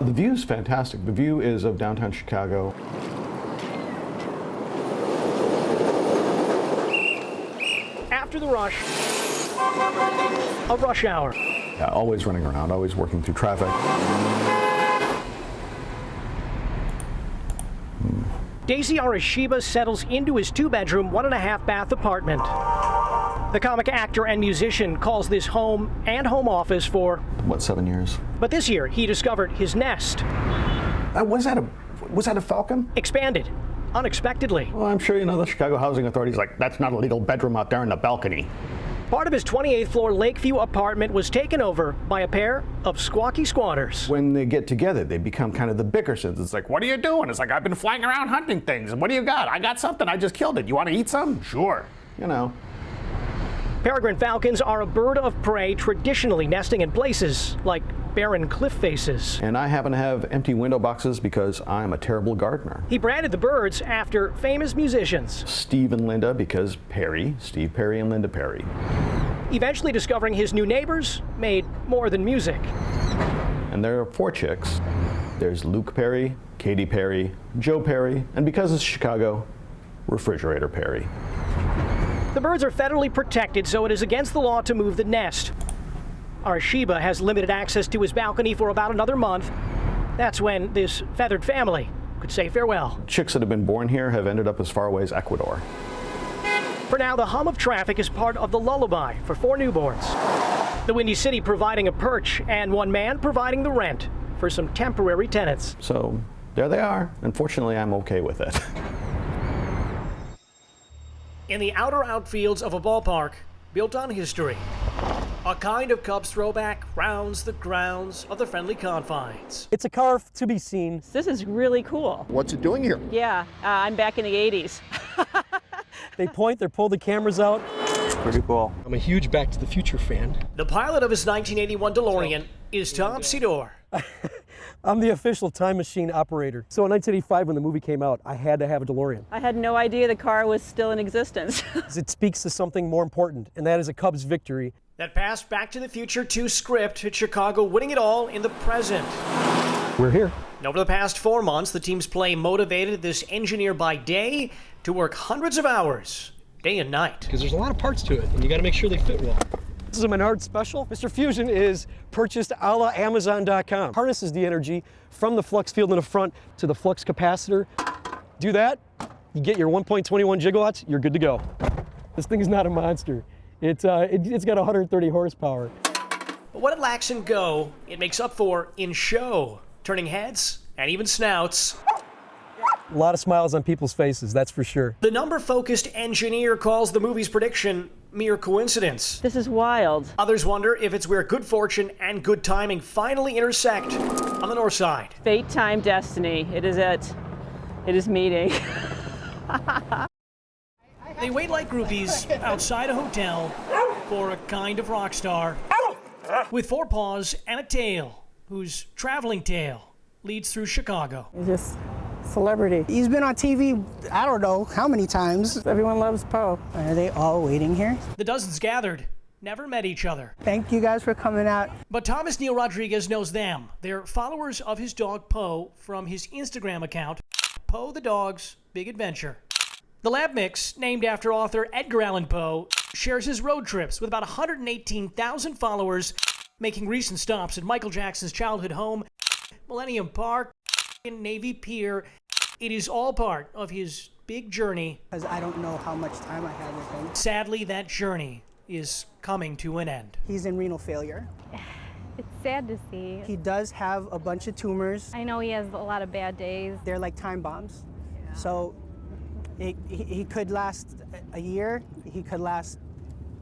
The view is fantastic. The view is of downtown Chicago. After the rush, a rush hour. Yeah, always running around, always working through traffic. Daisy Arashiba settles into his 2-bedroom, 1.5-bath apartment. The comic actor and musician calls this home and home office for, What, 7 years? but this year he discovered his nest Was that a falcon? expanded unexpectedly. Well, I'm sure you know the Chicago Housing Authority's like, that's not a legal bedroom out there in the balcony. Part of his 28th floor Lakeview apartment was taken over by a pair of squawky squatters. When they get together, they become kind of the Bickersons. It's like, what are you doing? It's like, I've been flying around hunting things. What do you got? I got something. I just killed it. You want to eat some? Sure. You know. Peregrine falcons are a bird of prey traditionally nesting in places like barren cliff faces. And I happen to have empty window boxes because I'm a terrible gardener. He branded the birds after famous musicians. Steve and Linda, because Perry, Steve Perry and Linda Perry. Eventually discovering his new neighbors made more than music. And there are 4 chicks. There's Luke Perry, Katy Perry, Joe Perry, and because it's Chicago, Refrigerator Perry. The birds are federally protected, so it is against the law to move the nest. Arashiba has limited access to his balcony for about another month. That's when this feathered family could say farewell. Chicks that have been born here have ended up as far away as Ecuador. For now, the hum of traffic is part of the lullaby for 4 newborns. The Windy City providing a perch and one man providing the rent for some temporary tenants. So there they are. Unfortunately, I'm okay with it. In the outer outfields of a ballpark built on history, a kind of Cubs throwback rounds the grounds of the friendly confines. It's a car to be seen. This is really cool. What's it doing here? Yeah, I'm back in the 80s. They point, they pull the cameras out. Pretty cool. I'm a huge Back to the Future fan. The pilot of his 1981 DeLorean is Tom Sidor. I'm the official time machine operator. So in 1985, when the movie came out, I had to have a DeLorean. I had no idea the car was still in existence. It speaks to something more important, and that is a Cubs victory. That passed Back to the Future 2 script at Chicago, winning it all in the present. We're here. And over the past 4 months, the team's play motivated this engineer by day to work hundreds of hours, day and night. Because there's a lot of parts to it, and you got to make sure they fit well. This is a Menard special. Mr. Fusion is purchased a la Amazon.com. Harnesses the energy from the flux field in the front to the flux capacitor. Do that, you get your 1.21 gigawatts, you're good to go. This thing is not a monster. It's got 130 horsepower. But what it lacks in go, it makes up for in show, turning heads and even snouts. A lot of smiles on people's faces, that's for sure. The number-focused engineer calls the movie's prediction mere coincidence. This is wild. Others wonder if it's where good fortune and good timing finally intersect on the north side. Fate, time, destiny. It is it. It is meeting. They wait like groupies outside a hotel for a kind of rock star with 4 paws and a tail, whose traveling tale leads through Chicago. He's just celebrity. He's been on TV, I don't know how many times. Everyone loves Poe. Are they all waiting here? The dozens gathered never met each other. Thank you guys for coming out. But Thomas Neil Rodriguez knows them. They're followers of his dog Poe from his Instagram account, Poe the Dog's Big Adventure. The lab mix, named after author Edgar Allan Poe, shares his road trips with about 118,000 followers, making recent stops at Michael Jackson's childhood home, Millennium Park, and Navy Pier. It is all part of his big journey. Because I don't know how much time I have with him. Sadly, that journey is coming to an end. He's in renal failure. It's sad to see. He does have a bunch of tumors. I know he has a lot of bad days. They're like time bombs. So he could last a year, he could last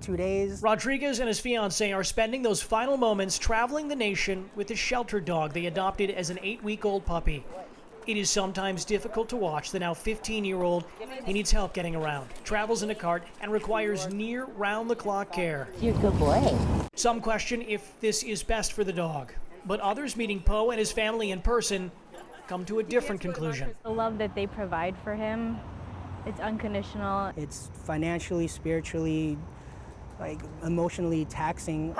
2 days. Rodriguez and his fiancée are spending those final moments traveling the nation with a shelter dog they adopted as an 8-week-old puppy. It is sometimes difficult to watch the now 15-year-old. He needs help getting around, travels in a cart, and requires near round-the-clock care. You're a good boy. Some question if this is best for the dog, but others meeting Poe and his family in person come to a different conclusion. The love that they provide for him, it's unconditional. It's financially, spiritually, like emotionally taxing.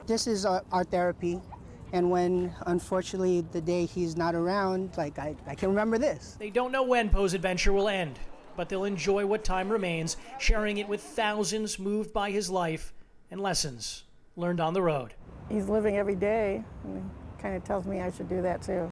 This is our therapy. And when, unfortunately, the day he's not around, like I can remember this. They don't know when Poe's adventure will end, but they'll enjoy what time remains, sharing it with thousands moved by his life and lessons learned on the road. He's living every day, and he kind of tells me I should do that too.